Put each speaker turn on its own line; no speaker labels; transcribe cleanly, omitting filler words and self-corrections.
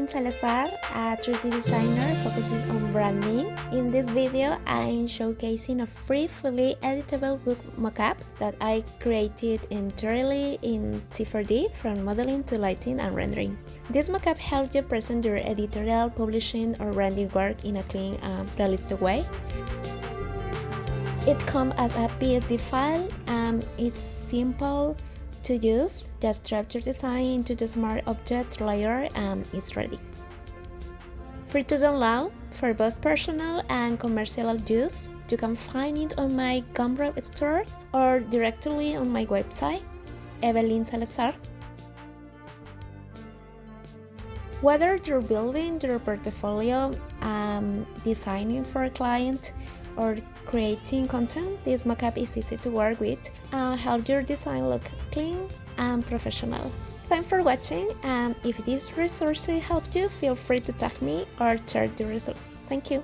Evelyn Salazar, a 3D designer focusing on branding. In this video, I'm showcasing a free, fully editable book mockup that I created entirely in C4D, from modeling to lighting and rendering. This mockup helps you present your editorial, publishing, or branding work in a clean and realistic way. It comes as a PSD file and it's simple to use. Just drag your design into the Smart Object layer and it's ready. Free to download for both personal and commercial use. You can find it on my Gumroad store or directly on my website, Evelyn Salazar. Whether you're building your portfolio, designing for a client, or creating content, this mockup is easy to work with and help your design look clean and professional. Thanks for watching, and if this resource helped you, feel free to tag me or share the result. Thank you.